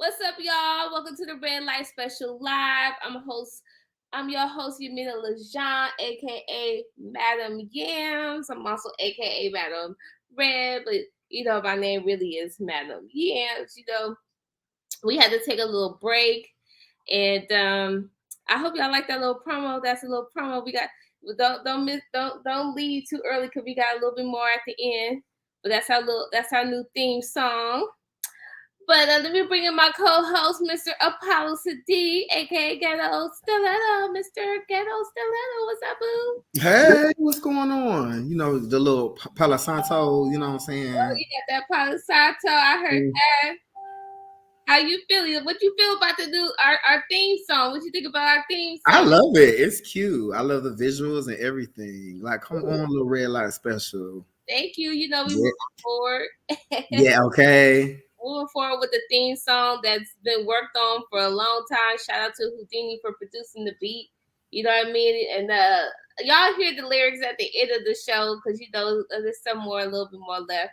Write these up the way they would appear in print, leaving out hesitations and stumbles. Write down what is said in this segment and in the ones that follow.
What's up, y'all? Welcome to the Red Light Special Live. I'm your host, Yamina Lejean, aka Madame Yams. I'm also aka Madame Red, but my name really is Madame Yams. We had to take a little break, and I hope y'all like that little promo. That's a little promo. We got don't leave too early because we got a little bit more at the end. But that's our new theme song. But let me bring in my co-host, Mr. Apollo Sadiq, aka Ghetto Stiletto. Mr. Ghetto Stiletto, what's up, boo? Hey, what's going on? The little Palo Santo, you know what I'm Oh, saying? you got that Palo Santo. I heard that. How you feeling? What you feel about the new our theme song? What you think about our theme I song? love it. It's cute. I love the visuals and everything. Like, come on, little red light special. Thank you. We Yeah, moving forward. yeah, okay. Moving forward with the theme song that's been worked on for a long time. Shout out to Houdini for producing the beat. You know what I mean? And y'all hear the lyrics at the end of the show because there's some more, a little bit more left.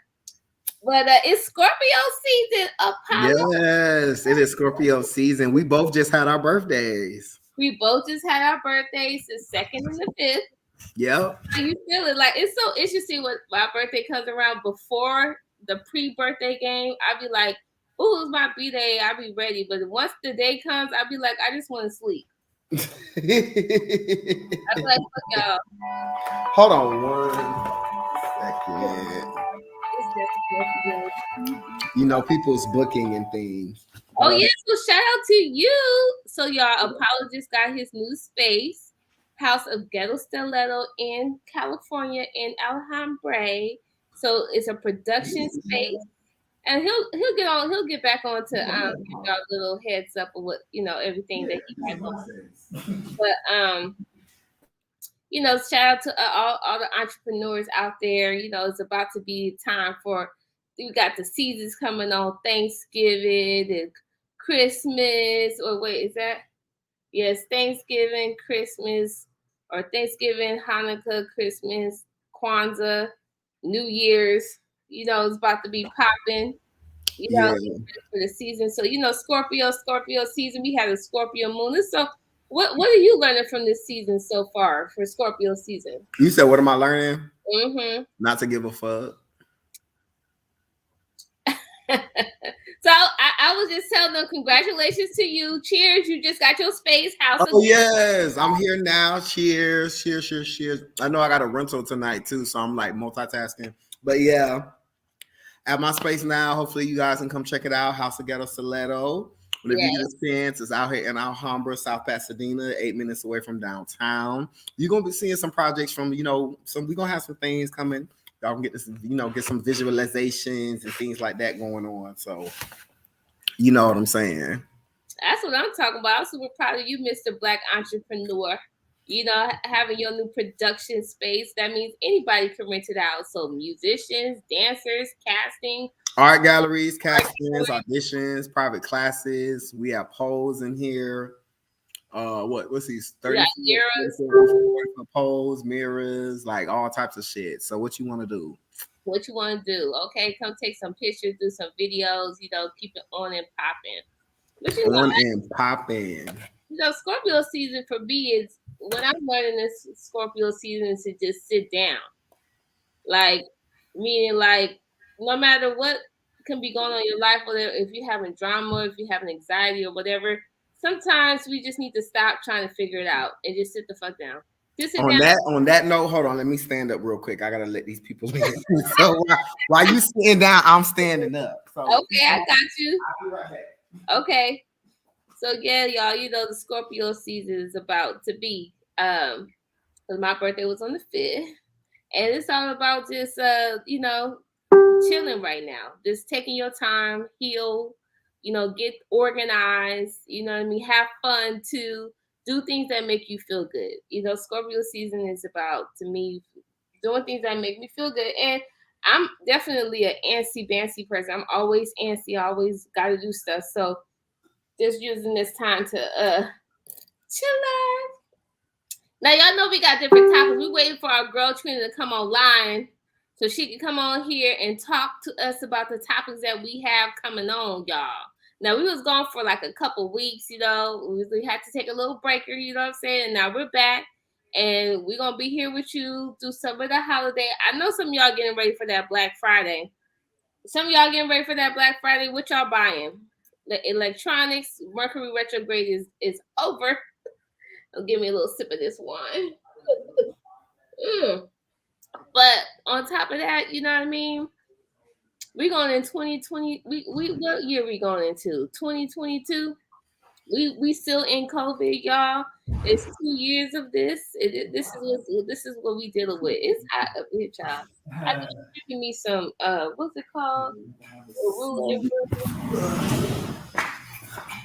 But it's Scorpio season, Apollo. Yes, it is Scorpio season. We both just had our birthdays. We both just had our birthdays, the 2nd and the 5th. Yep. How you feeling? Like, it's so interesting when my birthday comes around. Before the pre-birthday game, I'd be like, "Ooh, it's my B-day. I'll be ready." But once the day comes, I'll be like, "I just want to sleep." I'll be like, "Fuck y'all." Hold on one second. It's just Scorpio. People's booking and things. Oh, yeah. So shout out to you. So y'all, Apollo just got his new space, House of Ghetto Stiletto in California in Alhambra. So it's a production space. And he'll get back on to give y'all a little heads up of what everything that he got going. But shout out to all the entrepreneurs out there. It's about to be time for, we got the seasons coming on, Thanksgiving and Christmas. Or wait, is that? Yes, Thanksgiving, Christmas, or Thanksgiving, Hanukkah, Christmas, Kwanzaa, New Year's. It's about to be popping. Yeah. For the season. So Scorpio season. We had a Scorpio moon. So what are you learning from this season so far for Scorpio season? You said, what am I learning? Mm-hmm. Not to give a fuck. So I was just telling them, congratulations to you. Cheers. You just got your space house. Oh, yes. I'm here now. Cheers. Cheers, cheers, cheers. I know I got a rental tonight, too, so I'm like multitasking. But yeah, at my space now. Hopefully, you guys can come check it out. House of Ghetto Stiletto. Whenever you get a chance, it's out here in Alhambra, South Pasadena, 8 minutes away from downtown. You're going to be seeing some projects from, we're going to have some things coming. Y'all can get this, get some visualizations and things like that going on. So, you know what I'm saying? That's what I'm talking about. I'm super proud of you, Mr. Black Entrepreneur. Having your new production space. That means anybody can rent it out. So musicians, dancers, casting, art galleries, castings, auditions, private classes. We have polls in here. What's these 30 poles, mirrors, like all types of shit. So what you want to do? What you want to do? Okay, come take some pictures, do some videos. Keep it on and popping. On and popping. Scorpio season for me is, when I'm learning this Scorpio season, is to just sit down. Like, meaning, like, no matter what can be going on in your life, whether if you're having drama, if you're having anxiety or whatever, sometimes we just need to stop trying to figure it out and just sit the fuck down. Just sit down. On that note, hold on, let me stand up real quick. I gotta let these people in. So while you sitting down, I'm standing up. So, okay, I got you. I'll be right back. Okay. So yeah, y'all, the Scorpio season is about to be. My birthday was on the 5th, and it's all about just chilling right now. Just taking your time, heal, get organized, have fun too. Do things that make you feel good. Scorpio season is about, to me, doing things that make me feel good. And I'm definitely an antsy-bantsy person. I'm always antsy. I always got to do stuff. So just using this time to chill out. Now, y'all know we got different topics. We're waiting for our girl Trina to come online so she can come on here and talk to us about the topics that we have coming on, y'all. Now we was gone for like a couple weeks, you know. We had to take a little breaker, you know what I'm saying? And now we're back, and we're gonna be here with you through some of the holiday. I know some of y'all getting ready for that Black Friday. Some of y'all getting ready for that Black Friday. What y'all buying? The electronics, Mercury retrograde is over. Give me a little sip of this wine. But on top of that, you know what I mean? We going in 2020. We what year we going into? 2022. We still in COVID, y'all. It's 2 years of this. This is what we dealing with. It's hot up here, child. I think you're giving me some what's it called?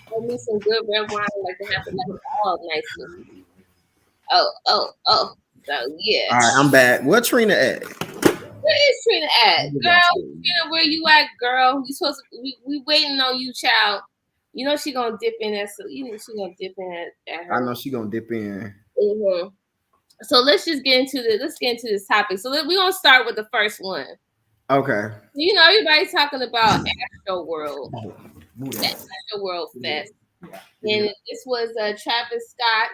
Give me some good red wine like to have it like all nicely. Oh. So yeah. All right, I'm back. What Trina at? Where is Trina at? Girl, Trina, where you at, girl? You supposed to we waiting on you, child. You know she gonna dip in at she gonna dip in at her. I know she gonna dip in. Mm-hmm. So let's get into this topic. So we're gonna start with the first one. Okay. You know, everybody's talking about AstroWorld. AstroWorld Fest. And this was Travis Scott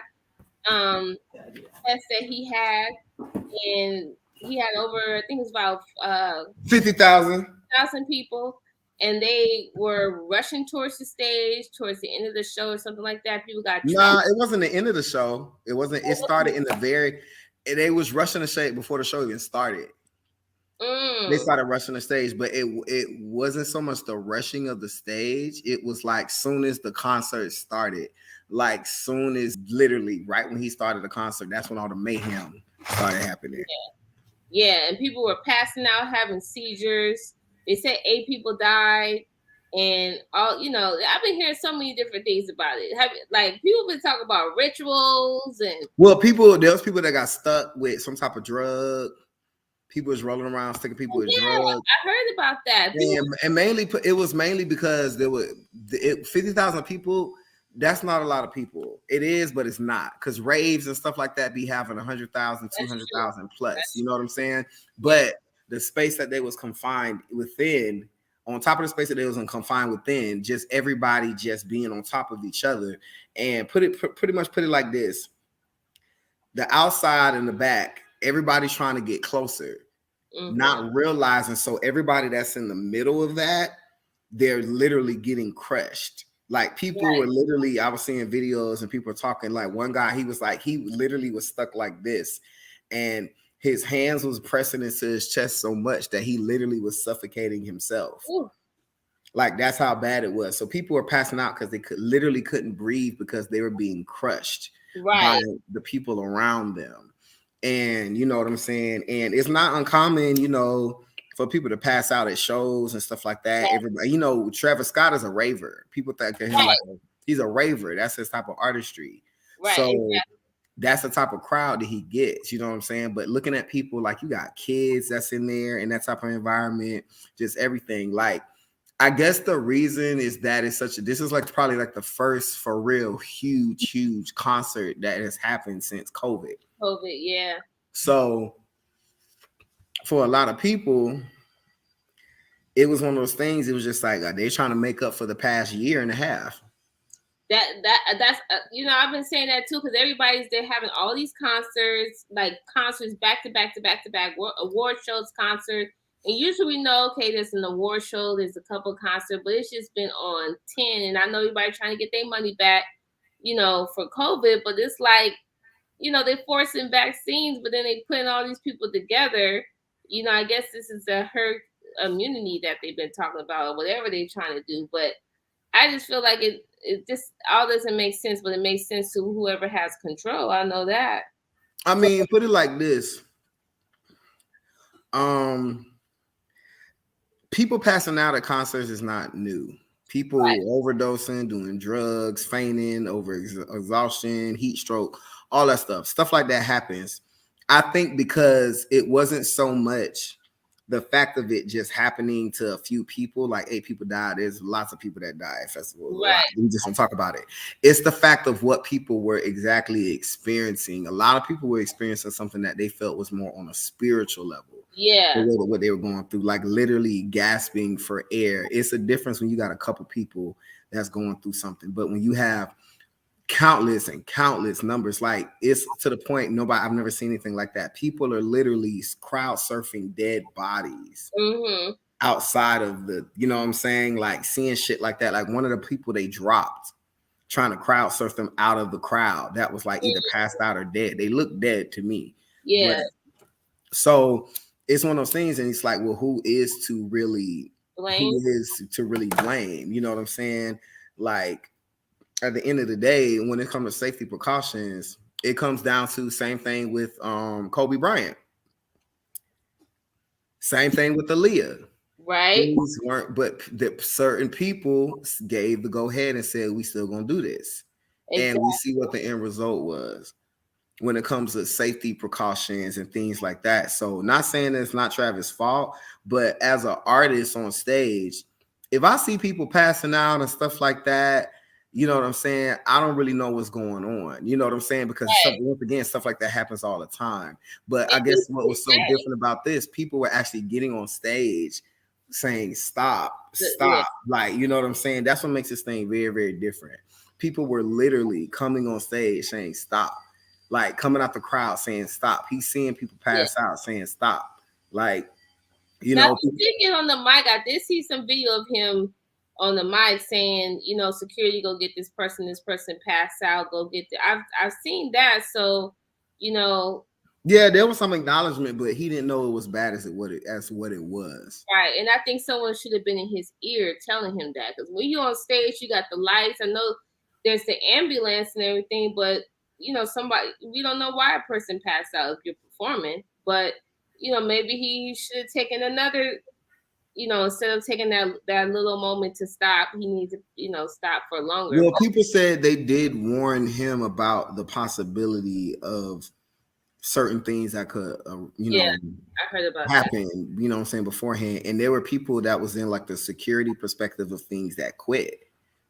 fest that he had, and he had over, I think it was about 50,000 people, and they were rushing towards the stage towards the end of the show or something like that. People got Nah, it wasn't the end of the show. It wasn't. It started in the very. They was rushing the stage before the show even started. They started rushing the stage, but it wasn't so much the rushing of the stage. It was like soon as the concert started, like soon as literally right when he started the concert, that's when all the mayhem started happening. Yeah, and people were passing out, having seizures. They said 8 people died, and all I've been hearing so many different things about it. Like people been talking about rituals and there was people that got stuck with some type of drug. People was rolling around sticking people with drugs. I heard about that. And mainly, it was mainly because there were 50,000 people. That's not a lot of people. It is, but it's not, because raves and stuff like that be having 100,000, 200,000 plus. You know what I'm saying? But the space that they was confined within, on top of the space that they was confined within, just everybody just being on top of each other, and pretty much put it like this: the outside and the back, everybody's trying to get closer. Not realizing, so everybody that's in the middle of that, they're literally getting crushed. Like people were literally, I was seeing videos and people were talking, like one guy, he was like, he literally was stuck like this, and his hands was pressing into his chest so much that he literally was suffocating himself. Ooh. Like that's how bad it was. So people were passing out because they literally couldn't breathe because they were being crushed by the people around them. And you know what I'm saying? And it's not uncommon, for people to pass out at shows and stuff like that. Everybody, Travis Scott is a raver. People think of him like he's a raver. That's his type of artistry. So that's the type of crowd that he gets. You know what I'm saying? But looking at people, like you got kids that's in there in that type of environment, just everything. Like, I guess the reason is that this is like probably like the first for real huge concert that has happened since COVID. Yeah. So for a lot of people, it was one of those things. It was just like they're trying to make up for the past year and a half. That's I've been saying that too, because they're having all these concerts back to back, award shows, concerts. And usually we know, okay, there's an award show, there's a couple concerts, but it's just been on 10. And I know everybody trying to get their money back, for COVID, but it's like, they're forcing vaccines, but then they putting all these people together. I guess this is the herd immunity that they've been talking about, or whatever they're trying to do. But I just feel like it just all doesn't make sense, but it makes sense to whoever has control. I know that. I mean, put it like this. People passing out at concerts is not new. People overdosing, doing drugs, fainting, over exhaustion, heat stroke, all that stuff like that happens. I think because it wasn't so much the fact of it just happening to a few people, like 8 people died. There's lots of people that die at festivals. We just don't talk about it. It's the fact of what people were exactly experiencing. A lot of people were experiencing something that they felt was more on a spiritual level. Yeah. What they were going through, like literally gasping for air. It's a difference when you got a couple people that's going through something, but when you have countless and countless numbers, like it's to the point nobody, I've never seen anything like that. People are literally crowd surfing dead bodies Mm-hmm. outside of the, you know what I'm saying, like seeing shit like that. Like one of the people they dropped trying to crowd surf them out of the crowd that was like either passed out or dead. They look dead to me. But Yeah. so it's one of those things, and it's like, well, who is to really Blame. blame? You know what I'm saying? Like at the end of the day, when it comes to safety precautions, it comes down to same thing with Kobe Bryant. Same thing with Aaliyah. Right. Things weren't, but the certain people gave the go ahead and said we still gonna do this, and we Exactly. see what the end result was when it comes to safety precautions and things like that. So not saying that it's not Travis' fault, but as an artist on stage, if I see people passing out and stuff like that, you know what I'm saying? I don't really know what's going on. You know what I'm saying? Because Right. once again, stuff like that happens all the time. But I And he guess what was so different about this, people were actually getting on stage saying stop, yeah. stop. Like, you know what I'm saying? That's what makes this thing very, very different. People were literally coming on stage saying stop, like coming out the crowd saying stop. He's seeing people Yeah. pass out saying stop. Like, you Now know, he did get on the mic. I did see some video of him on the mic saying, you know, security, go get this person passed out, go get the I've seen that. So, you know, yeah, there was some acknowledgement, but he didn't know it was bad as what it was. right. And I think someone should have been in his ear telling him that. Because when you're on stage, you got the lights. I know there's the ambulance and everything, but you know, we don't know why a person passed out if you're performing. But, you know, maybe he should have taken another, you know, instead of taking that little moment to stop, he needs to, you know, stop for longer. Well, people said they did warn him about the possibility of certain things that could, Yeah, I heard about that. happen, you know what I'm saying, beforehand. And there were people that was in like the security perspective of things that quit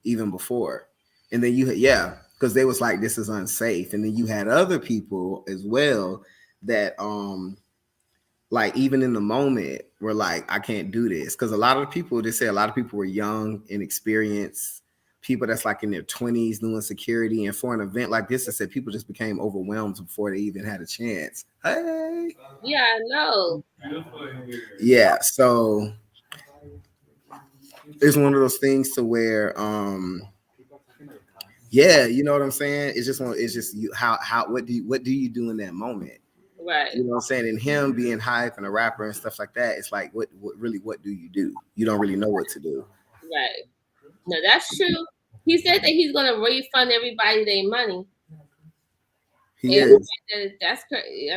even before. And then yeah, because they was like, this is unsafe. And then you had other people as well that like even in the moment were like, I can't do this. Because a lot of the people, they say a lot of people were young, inexperienced, people that's like in their 20s doing security. And for an event like this, I said people just became overwhelmed before they even had a chance. Hey. Yeah, I know. Yeah, so it's one of those things to where yeah, you know what I'm saying? It's just you, how what do you do in that moment? Right. You know what I'm saying? And him being hype and a rapper and stuff like that, it's like what do you do? You don't really know what to do. Right. No, that's true. He said that he's gonna refund everybody their money. He is. That's crazy.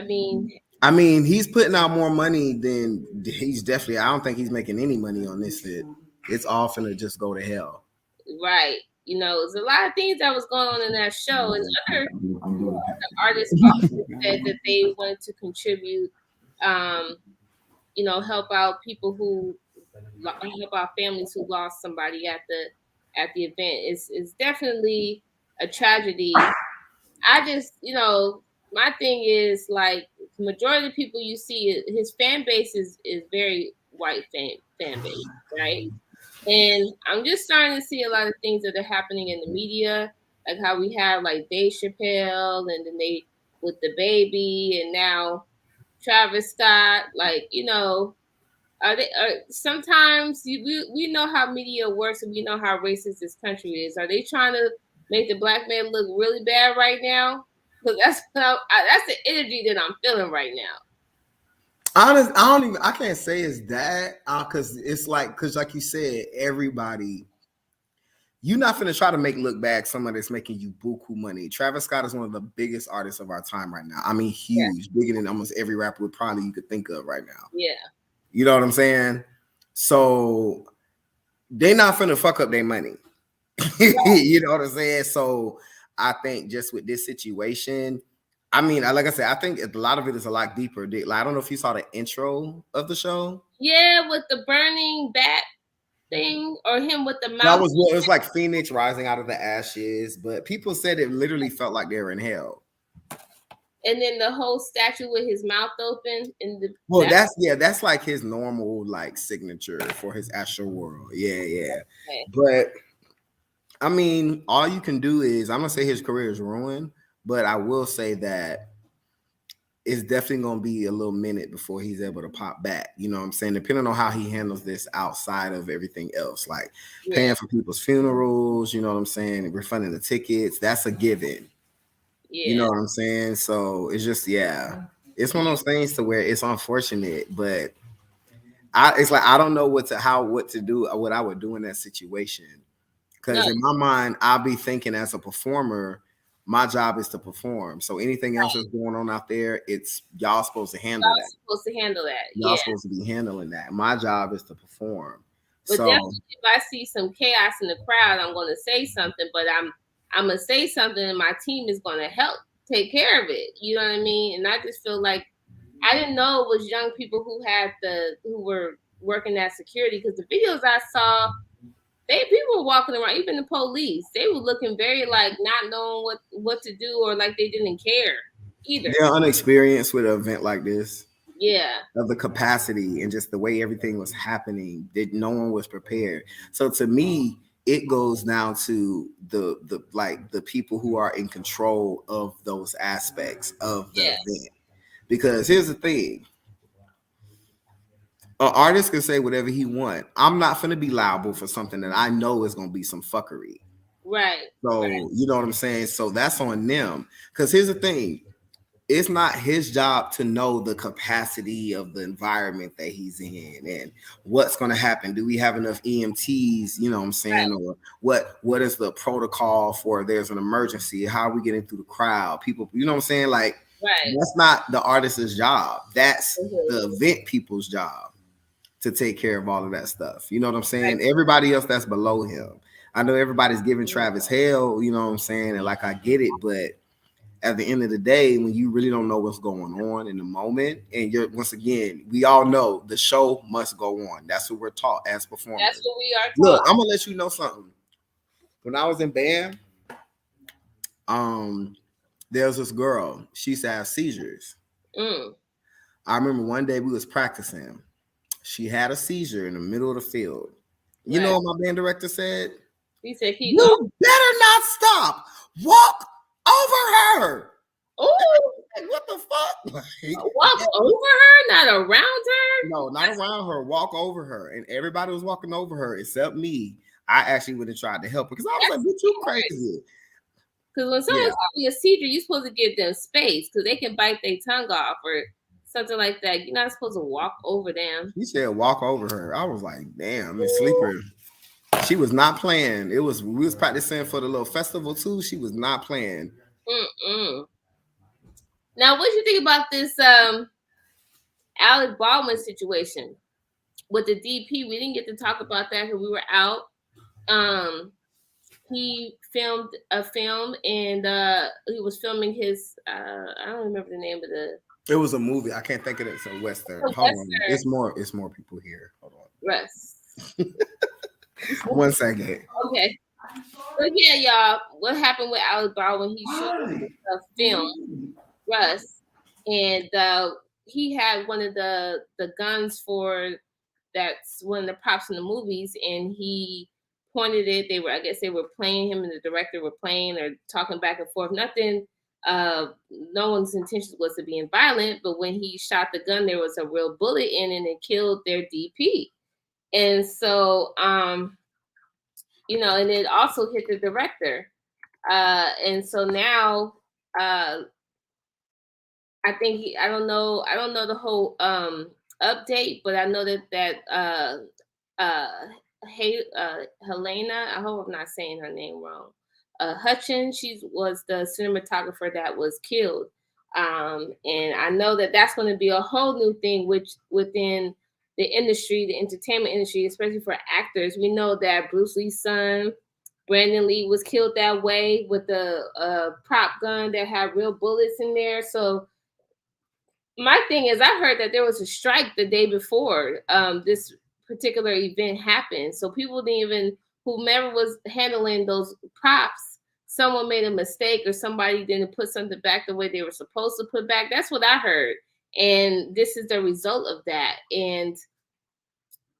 I mean, he's putting out more money than he's definitely. I don't think he's making any money on this shit. It's all finna just go to hell. Right. You know, there's a lot of things that was going on in that show, and other artists also said that they wanted to contribute, you know, help out people help out families who lost somebody at the event. It's definitely a tragedy. I just, you know, my thing is like majority of people you see, his fan base is very white fan base, right? And I'm just starting to see a lot of things that are happening in the media, like how we have like Dave Chappelle, and then they with the baby, and now Travis Scott. Like, you know, sometimes we know how media works, and we know how racist this country is. Are they trying to make the black man look really bad right now? Because that's the energy that I'm feeling right now. Honest, I can't say it's that because it's like, because like you said, everybody, you're not gonna try to make look bad somebody that's making you buku money. Travis Scott is one of the biggest artists of our time right now. I mean, huge, bigger than almost every rapper would probably you could think of right now. Yeah. You know what I'm saying? So they not finna fuck up their money. You know what I'm saying? So I think just with this situation, I mean, like I said, I think a lot of it is a lot deeper. Like, I don't know if you saw the intro of the show. Yeah, with the burning bat thing, or him with the That mouth. was it was like Phoenix rising out of the ashes, but people said it literally felt like they were in hell. and then the whole statue with his mouth open in the Well, back. that's like his normal like signature for his AstroWorld. Yeah, yeah. Okay. But I mean, all you can do is I'm gonna say his career is ruined, but I will say that it's definitely gonna be a little minute before he's able to pop back. You know what I'm saying? Depending on how he handles this outside of everything else, like Yeah, paying for people's funerals, you know what I'm saying, refunding the tickets, that's a given. You yeah, know what I'm saying? So it's just it's one of those things to where it's unfortunate, but it's like I don't know what to do, what I would do in that situation. no, Because in my mind, I'll be thinking as a performer, my job is to perform. So anything else that's going on out there, it's y'all supposed to handle y'all that. supposed to handle that. Y'all Yeah, supposed to be handling that. My job is to perform. but So definitely if I see some chaos in the crowd, I'm going to say something. But I'm gonna say something, and my team is going to help take care of it. You know what I mean? And I just feel like I didn't know it was young people who were working that security, because the videos I saw, people were walking around, even the police, they were looking very like not knowing what to do, or like they didn't care either. they're unexperienced with an event like this, Yeah, of the capacity and just the way everything was happening, that no one was prepared. So to me, it goes down to the like the people who are in control of those aspects of the yeah, event. Because here's the thing, an artist can say whatever he want. I'm not gonna be liable for something that I know is gonna be some fuckery. right, right, So you know what I'm saying? So that's on them. Because here's the thing, it's not his job to know the capacity of the environment that he's in and what's going to happen. Do we have enough EMTs? You know what I'm saying? right, Or what is the protocol for if there's an emergency? How are we getting through the crowd? People, you know what I'm saying? Like, right. that's not the artist's job. That's Mhm. the event people's job to take care of all of that stuff. You know what I'm Right. saying? Everybody else that's below him. I know everybody's giving Travis hell, you know what I'm saying? And like, I get it, but at the end of the day, when you really don't know what's going on in the moment, and you're, once again, we all know the show must go on. That's what we're taught as That's performers. what we are Look, taught. I'm gonna let you know something. When I was in band, um, there was this girl. She used to have seizures. Mm, I remember one day we was practicing. She had a seizure in the middle of the field. You right. know what my band director said? He said, keep going. You better not stop. Walk over her. Oh, Like, what the fuck? walk Like, over her, not around her. no, not around her. Walk over her, and everybody was walking over her except me. I actually would have tried to help her because I was like, That's "Bitch, you scary. crazy?" Because when Yeah, someone's having a seizure, you're supposed to give them space, because they can bite their tongue off or something like that. You're not supposed to walk over them. he said, "Walk over her." I was like, "Damn, Miss Sleeper." She was not playing. It was we was practicing for the little festival too. She was not playing. Mm-mm. Now, what do you think about this Alec Baldwin situation with the DP? We didn't get to talk about that because we were out. Um, he filmed a film, and he was filming his I don't remember the name of It was a movie. I can't think of it. It's a western. the Hold on. Western. It's more people here. Hold on. Russ. 1 second. Okay. So yeah, y'all, what happened with Alec Baldwin? He shot a film, Russ, and he had one of the guns for that's one of the props in the movies, and he pointed it. I guess they were playing, him and the director were playing or talking back and forth. Nothing. No one's intention was to be violent, but when he shot the gun, there was a real bullet in it, and it killed their DP. And so, and it also hit the director. And so now, uh, I don't know the whole update, but I know uh, Helena, I hope I'm not saying her name wrong. Hutchins, she was the cinematographer that was killed. And I know that that's going to be a whole new thing, which within the industry, the entertainment industry, especially for actors. We know that Bruce Lee's son, Brandon Lee, was killed that way with the prop gun that had real bullets in there. So my thing is, I heard that there was a strike the day before this particular event happened. So people didn't even, whomever was handling those props, someone made a mistake or somebody didn't put something back the way they were supposed to put back. That's what I heard. And this is the result of that. And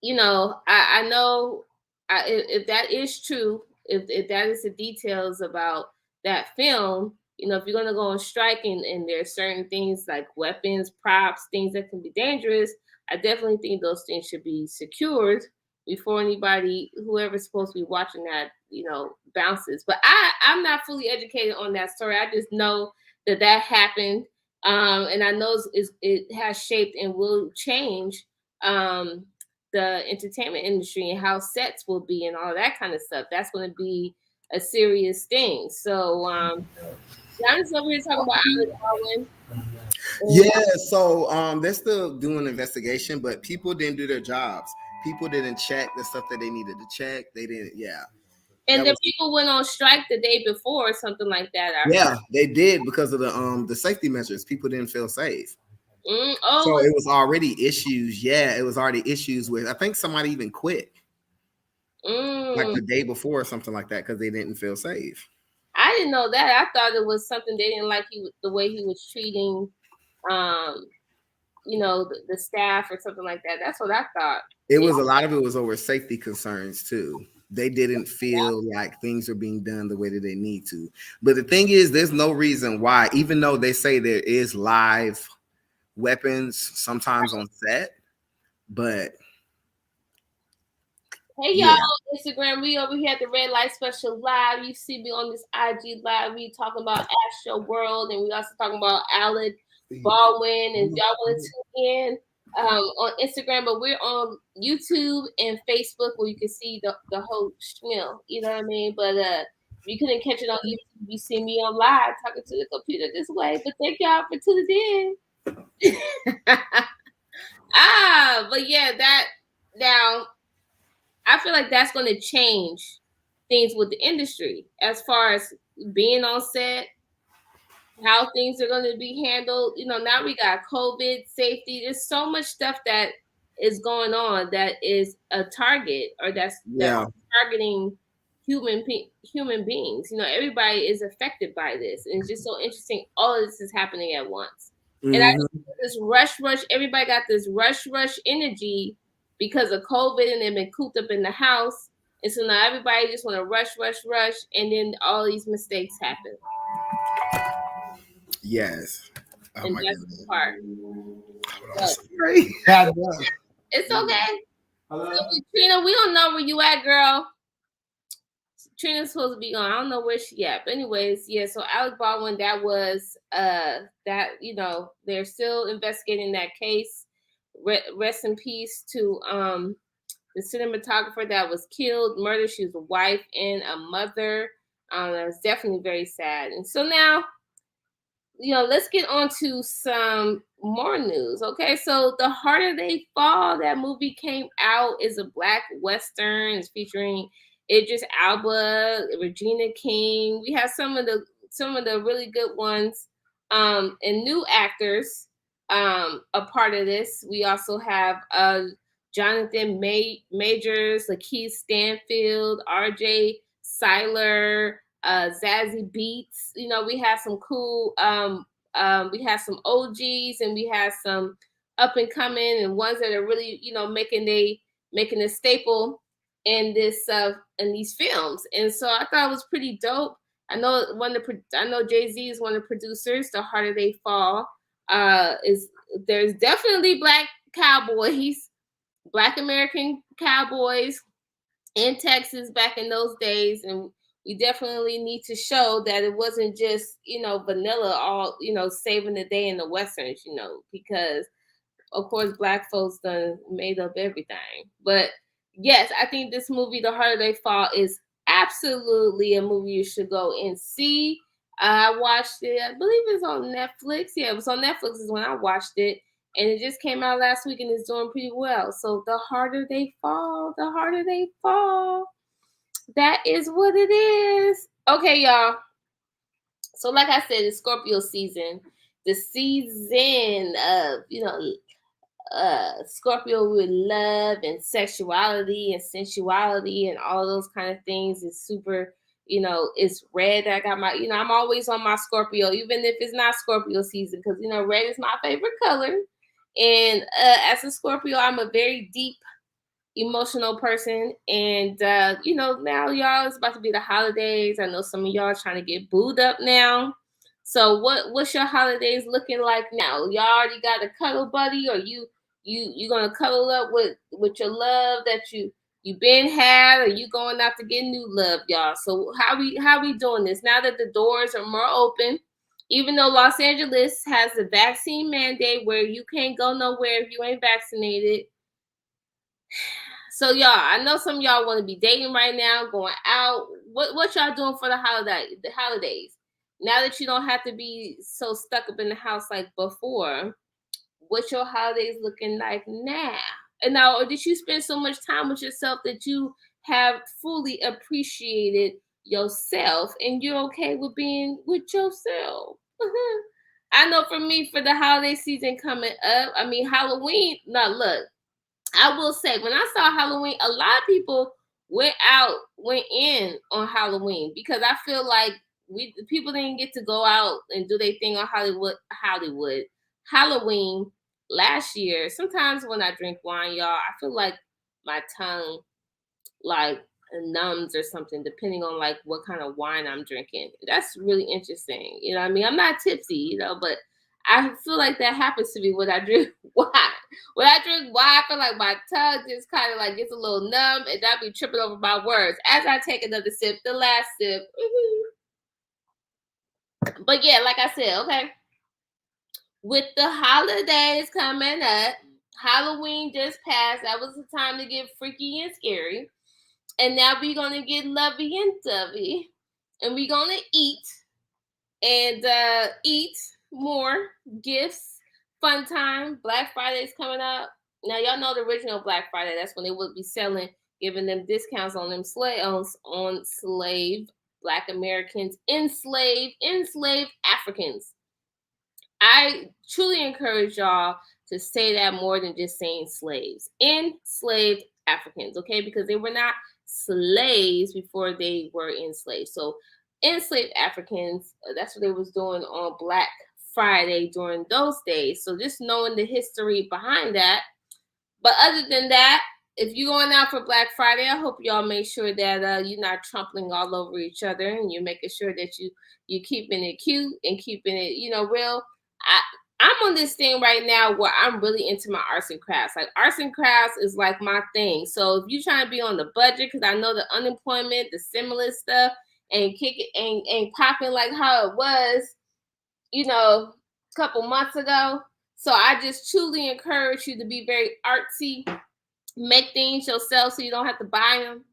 I know if that is true, if that is the details about that film, if you're going to go on strike and there are certain things like weapons, props, things that can be dangerous, I definitely think those things should be secured before anybody, whoever's supposed to be watching that, bounces. But I'm not fully educated on that story. I just know that happened. And I know it has shaped and will change the entertainment industry and how sets will be and all that kind of stuff. That's going to be a serious thing. So, John's over here talking about Alec Baldwin. Yeah, so they're still doing an investigation, but people didn't do their jobs. People didn't check the stuff that they needed to check. They didn't, yeah. And the people went on strike the day before or something like that. Yeah, they did because of the safety measures. People didn't feel safe. So it was already issues. Yeah, it was already issues with. I think somebody even quit like the day before or something like that because they didn't feel safe. I didn't know that. I thought it was something they didn't like the way he was treating, the staff or something like that. That's what I thought. It was a lot of it was over safety concerns too. They didn't feel like things are being done the way that they need to. But the thing is, there's no reason why, even though they say there is live weapons sometimes on set, but hey y'all on Instagram, we over here at the Red Light Special Live. You see me on this IG Live. We talking about AstroWorld, and we also talking about Alec Baldwin. And y'all want to tune in on Instagram, but we're on YouTube and Facebook where you can see the whole spiel. You know what I mean? But you couldn't catch it on YouTube. You see me on live talking to the computer this way. But thank y'all for tuning in. But yeah, that now. I feel like that's going to change things with the industry as far as being on set, how things are going to be handled. Now we got COVID, safety. There's so much stuff that is going on that is a target or that's targeting human beings. Everybody is affected by this. And it's just so interesting. All of this is happening at once. Mm-hmm. And I just this rush. Everybody got this rush energy because of COVID and they've been cooped up in the house. And so now everybody just want to rush. And then all these mistakes happen. Yes. Oh, and that's the part. Sorry. It's okay. Hello? So, Trina, we don't know where you at, girl. Trina's supposed to be gone. I don't know where she at. But anyways, yeah, so Alec Baldwin, that was they're still investigating that case. Rest in peace to the cinematographer that was killed, murdered. She was a wife and a mother. That's definitely very sad. And so now, let's get on to some more news. Okay, so The Harder They Fall, that movie came out, is a Black Western. It's featuring Idris Elba, Regina King. We have some of the really good ones and new actors. A part of this. We also have Jonathan Majors, Lakeith Stanfield, RJ Seiler, Zazie Beetz. We have some cool we have some OGs and we have some up and coming and ones that are really making a staple in this in these films. And so I thought it was pretty dope. I know Jay-Z is one of the producers. The Harder They Fall. There's definitely Black cowboys, Black American cowboys in Texas back in those days, and we definitely need to show that it wasn't just vanilla, all saving the day in the westerns, because of course Black folks done made up everything. But yes, I think this movie, The Harder They Fall, is absolutely a movie you should go and see. I watched it. I believe it's on Netflix. Yeah, it was on Netflix is when I watched it. And it just came out last week and it's doing pretty well. So The Harder They Fall, The Harder They Fall. That is what it is. Okay, y'all. So like I said, it's Scorpio season. The season of, Scorpio with love and sexuality and sensuality and all those kind of things is super It's red. I got I'm always on my Scorpio, even if it's not Scorpio season, because red is my favorite color. And as a Scorpio, I'm a very deep emotional person. And now y'all, it's about to be the holidays. I know some of y'all are trying to get booed up now. So what's your holidays looking like now? Y'all already got a cuddle buddy, or you gonna cuddle up with your love that you been had, or you going out to get new love, y'all? So how we doing this now that the doors are more open? Even though Los Angeles has a vaccine mandate where you can't go nowhere if you ain't vaccinated. So y'all, I know some of y'all want to be dating right now, going out. What y'all doing for the holidays? Now that you don't have to be so stuck up in the house like before, what your holidays looking like now? And now, or did you spend so much time with yourself that you have fully appreciated yourself and you're okay with being with yourself? I know for me, for the holiday season coming up, I mean Halloween. Now look, I will say, when I saw Halloween, a lot of people went in on Halloween, because I feel like people didn't get to go out and do their thing on Halloween last year. Sometimes when I drink wine, y'all, I feel like my tongue like numbs or something, depending on like what kind of wine I'm drinking. That's really interesting. You know what I mean? I'm not tipsy, but I feel like that happens to me when I drink wine. When I drink wine, I feel like my tongue just kind of like gets a little numb, and I be tripping over my words as I take another sip, the last sip. But yeah, like I said, okay. With the holidays coming up, Halloween just passed. That was the time to get freaky and scary. And now we're gonna get lovey and dovey, and we're gonna eat and eat more gifts, fun time. Black Friday is coming up. Now y'all know the original Black Friday. That's when they would be selling, giving them discounts on them slave Black Americans, enslaved Africans. I truly encourage y'all to say that more than just saying slaves. Enslaved Africans, okay? Because they were not slaves before they were enslaved. So enslaved Africans, that's what they was doing on Black Friday during those days. So just knowing the history behind that. But other than that, if you're going out for Black Friday, I hope y'all make sure that you're not trampling all over each other, and you're making sure that you keeping it cute and keeping it, real. I'm on this thing right now where I'm really into my arts and crafts. Like, arts and crafts is like my thing. So if you're trying to be on the budget, because I know the unemployment, the stimulus stuff, and kick it ain't popping like how it was, a couple months ago. So I just truly encourage you to be very artsy, make things yourself so you don't have to buy them.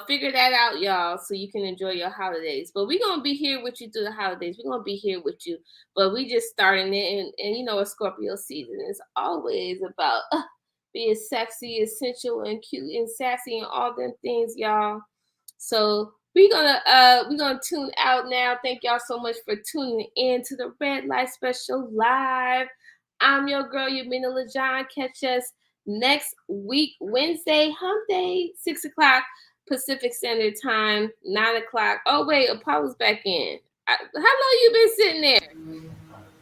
Figure that out, y'all, so you can enjoy your holidays. But we're going to be here with you through the holidays. We're going to be here with you. But we just starting it. And a Scorpio season is always about being sexy, essential, and cute, and sassy, and all them things, y'all. So we're gonna tune out now. Thank y'all so much for tuning in to the Red Light Special Live. I'm your girl, Yamina LaJohn. Catch us next week, Wednesday, hump day, 6 o'clock Pacific Standard Time, 9 o'clock. Oh, wait, Apollo's back in. How long you been sitting there?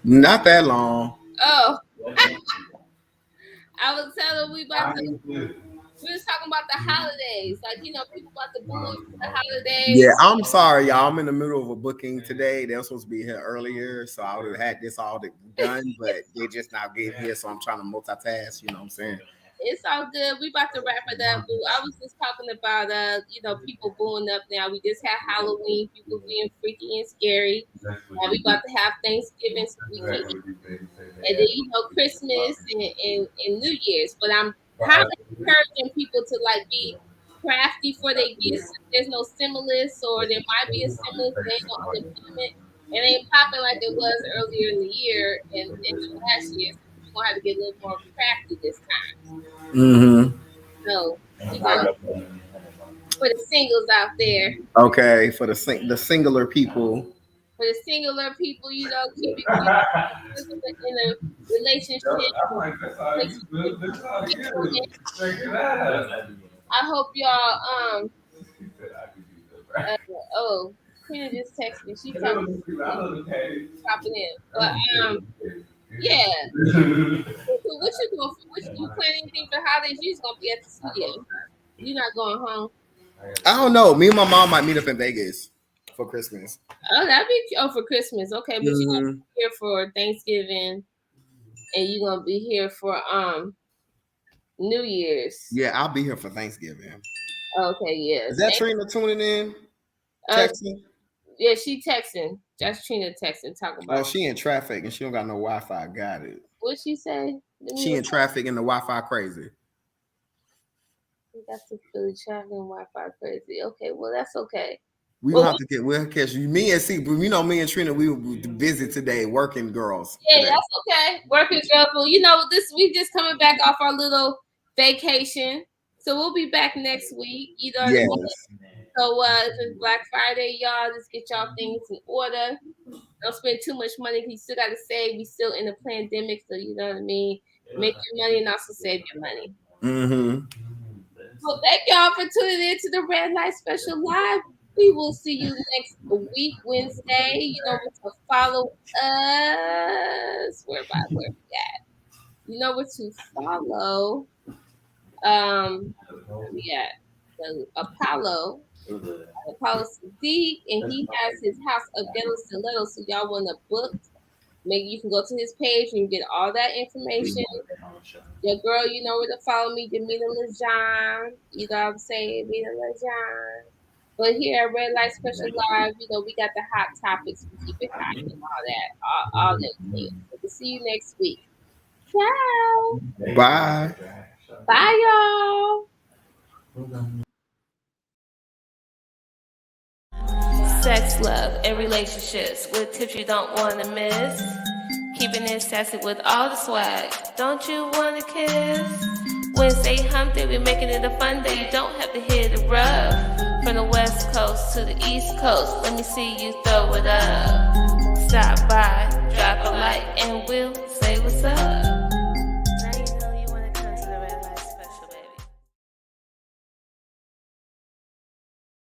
Not that long. Oh, I was telling we was talking about the holidays. Like, people about to boo up for the Yeah, holidays. I'm sorry, y'all. I'm in the middle of a booking today. They were supposed to be here earlier, so I would have had this all done, but they just now get here, so I'm trying to multitask. You know what I'm saying? It's all good. We about to wrap it up, boo. I was just talking about people booing up now. We just had Halloween, people being freaky and scary. And we about to have Thanksgiving so we can eat. And then Christmas and New Year's. But I'm highly encouraging people to like be crafty for their gifts. There's no stimulus, or there might be a stimulus, there ain't no unemployment. It ain't popping like it was earlier in the year and last year. So we're gonna have to get a little more crafty this time. Mm-hmm. So we're gonna, for the singles out there. Okay, for the singular people. For the singular people, keep it cute in a relationship. I hope y'all Oh, Trina just texted me. She told me popping in. But yeah. What you doing? What you planning anything for holidays? You just gonna be at the studio. You're not going home. I don't know. Me and my mom might meet up in Vegas for Christmas. Oh, for Christmas. Okay, but you're gonna be here for Thanksgiving, and you're gonna be here for New Year's. Yeah, I'll be here for Thanksgiving. Okay, yes. Is that Trina tuning in? Texting? Yeah, she texting. That's Trina texting. Talking about. Oh, she in traffic and she don't got no Wi-Fi. Got it. What'd she say? She in traffic and the Wi-Fi crazy. We got to Philly traffic and Wi-Fi crazy. Okay, well that's okay. We'll catch you. Me and me and Trina, we were busy today working girls. Yeah, today. That's okay. Working girls. Well, we just coming back off our little vacation. So we'll be back next week. Yes. So it's Black Friday, y'all. Just get y'all things in order. Don't spend too much money because you still got to save. We still in a pandemic, so you know what I mean. Make your money and also save your money. Mm-hmm. Well, thank y'all for tuning in to the Red Light Special Live. We will see you next week, Wednesday. To follow us. Where we at? You know what to follow. Yeah, the Apollo Sadiq, and he has his House of Ghetto Stilettos. So y'all want to book? Maybe you can go to his page and get all that information. Your girl, you know where to follow me, Jamila Lejean. You know what I'm saying, Jamila Lejean. But here at Red Light Special Live, we got the hot topics. We keep it hot and all that things. So we'll see you next week. Ciao. Bye. Bye, y'all. Sex, love, and relationships with tips you don't want to miss. Keeping it sassy with all the swag. Don't you want to kiss? Wednesday hump day, we're making it a fun day. You don't have to hit it rough. From the West Coast to the East Coast, let me see you throw it up. Stop by, drop a like, and we'll say what's up.